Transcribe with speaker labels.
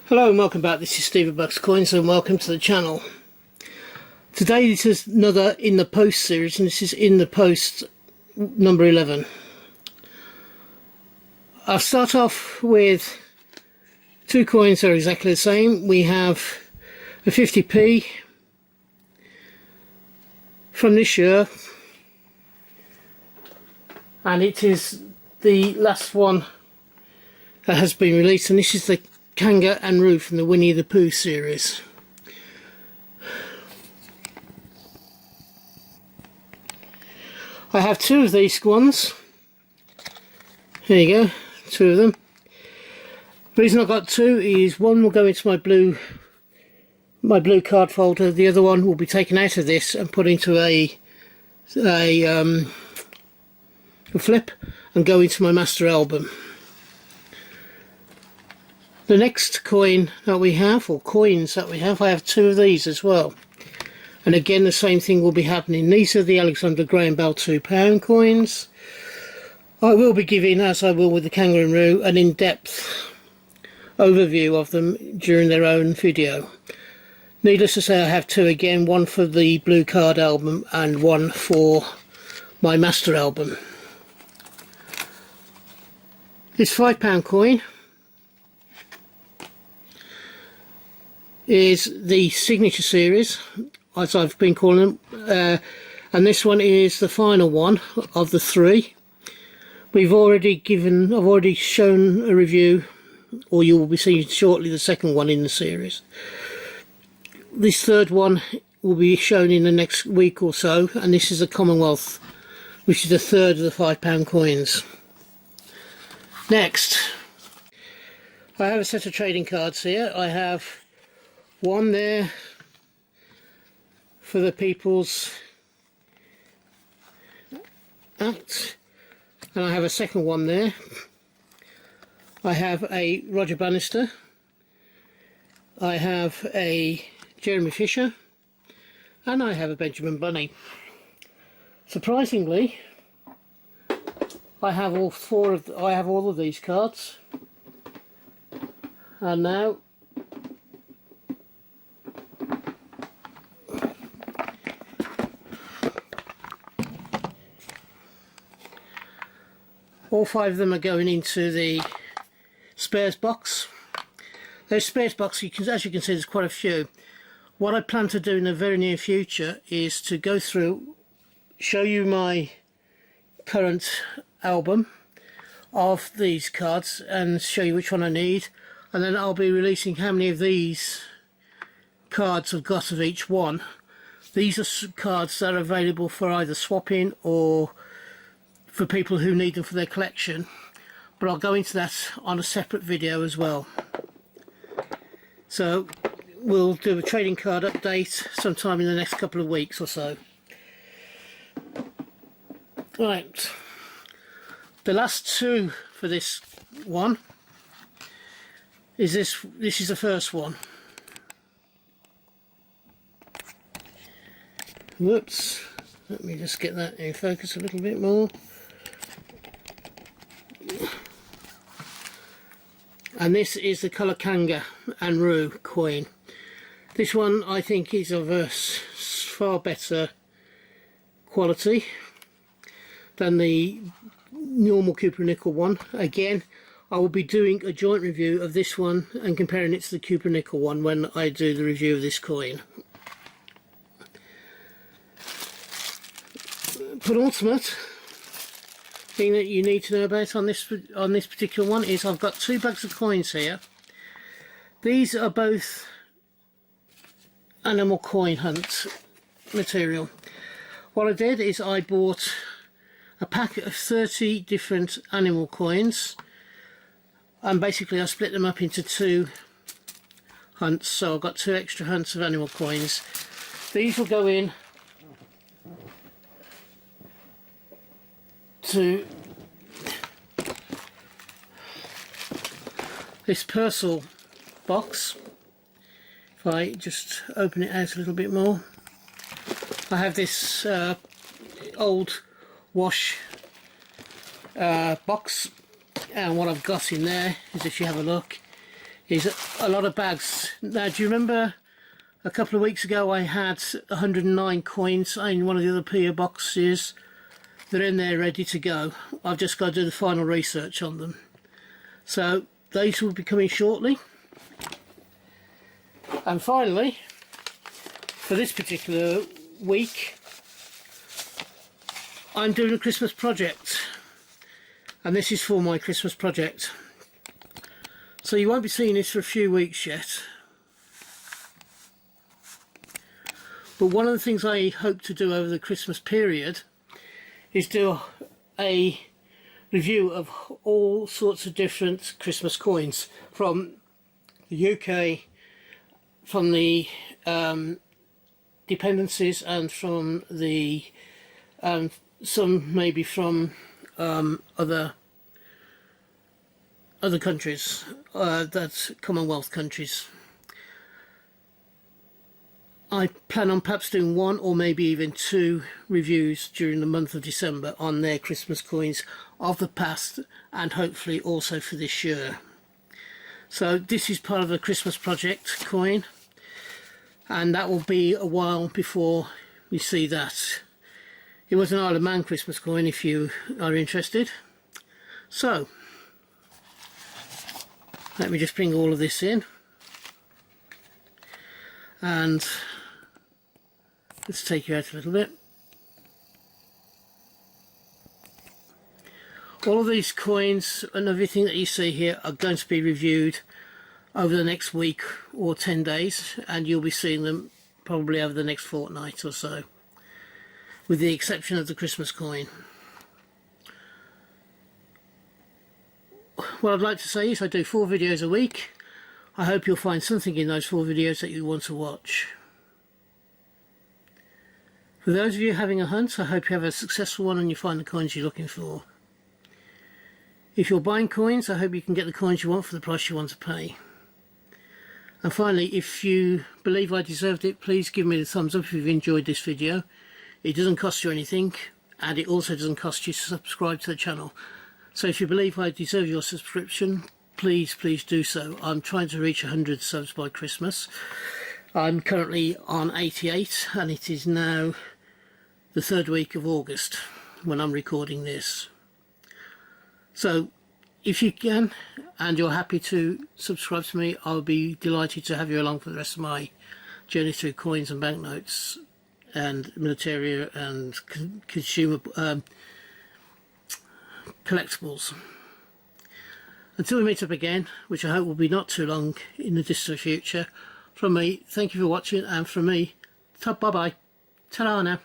Speaker 1: Hello and welcome back. This is Steve at Bucks Coins and welcome to the channel. Today this is another In the Post series, and this is In the Post number 11. I'll start off with two coins that are exactly the same. We have a 50p from this year, and it is the last one that has been released, and this is the Kanga and Roo from the Winnie the Pooh series. I have two of these ones. There you go, two of them. The reason I got two is one will go into my blue card folder. The other one will be taken out of this and put into a flip and go into my master album. The next coin that we have, or coins that we have, I have two of these as well. And again, the same thing will be happening. These are the Alexander Graham Bell £2 coins. I will be giving, as I will with the Kanga and Roo, an in-depth overview of them during their own video. Needless to say, I have two again, one for the blue card album and one for my master album. This £5 coin is the signature series, as I've been calling them, and this one is the final one of the three. I've already shown a review, or you will be seeing shortly the second one in the series. This third one will be shown in the next week or so, and this is the Commonwealth, which is the third of the £5 coins. Next, I have a set of trading cards here. I have one there for the People's Act, and I have a second one there. I have a Roger Bannister, I have a Jeremy Fisher, and I have a Benjamin Bunny. Surprisingly, I have all of these cards, and now all five of them are going into the spares box. Those spares boxes, as you can see, there's quite a few. What I plan to do in the very near future is to go through, show you my current album of these cards and show you which one I need, and then I'll be releasing how many of these cards I've got of each one. These are cards that are available for either swapping or for people who need them for their collection, but I'll go into that on a separate video as well. So we'll do a trading card update sometime in the next couple of weeks or so. Right, the last two for this one is this is the first one. Whoops, let me just get that in focus a little bit more. And this is the colour Kanga and Roo coin. This one I think is of a far better quality than the normal Cooper Nickel one. Again, I will be doing a joint review of this one and comparing it to the Cooper Nickel one when I do the review of this coin. Penultimate thing that you need to know about on this particular one is I've got two bags of coins here. These are both animal coin hunt material. What I did is I bought a pack of 30 different animal coins, and basically I split them up into two hunts, so I've got two extra hunts of animal coins. These will go in to this Purcell box. If I just open it out a little bit more, I have this old wash box, and what I've got in there is, if you have a look, is a lot of bags. Now, do you remember a couple of weeks ago I had 109 coins in one of the other PO boxes? They're in there ready to go. I've just got to do the final research on them. So these will be coming shortly. And finally, for this particular week, I'm doing a Christmas project, and this is for my Christmas project. So you won't be seeing this for a few weeks yet, but one of the things I hope to do over the Christmas period is do a review of all sorts of different Christmas coins from the UK, from the dependencies, and from the some maybe from other countries, that's Commonwealth countries. I plan on perhaps doing one or maybe even two reviews during the month of December on their Christmas coins of the past, and hopefully also for this year. So this is part of a Christmas project coin, and that will be a while before we see that. It was an Isle of Man Christmas coin if you are interested. So let me just bring all of this in, and let's take you out a little bit. All of these coins and everything that you see here are going to be reviewed over the next week or 10 days, and you'll be seeing them probably over the next fortnight or so, with the exception of the Christmas coin. What I'd like to say is I do 4 videos a week. I hope you'll find something in those 4 videos that you want to watch. For those of you having a hunt, I hope you have a successful one and you find the coins you're looking for. If you're buying coins, I hope you can get the coins you want for the price you want to pay. And finally, if you believe I deserved it, please give me the thumbs up if you've enjoyed this video. It doesn't cost you anything, and it also doesn't cost you to subscribe to the channel. So if you believe I deserve your subscription, please do so. I'm trying to reach 100 subs by Christmas. I'm currently on 88, and it is now the 3rd week of August when I'm recording this. So if you can, and you're happy to subscribe to me, I'll be delighted to have you along for the rest of my journey through coins and banknotes and military and consumer collectibles. Until we meet up again, which I hope will be not too long in the distant future, from me, thank you for watching, and from me, bye bye, ta-ra now.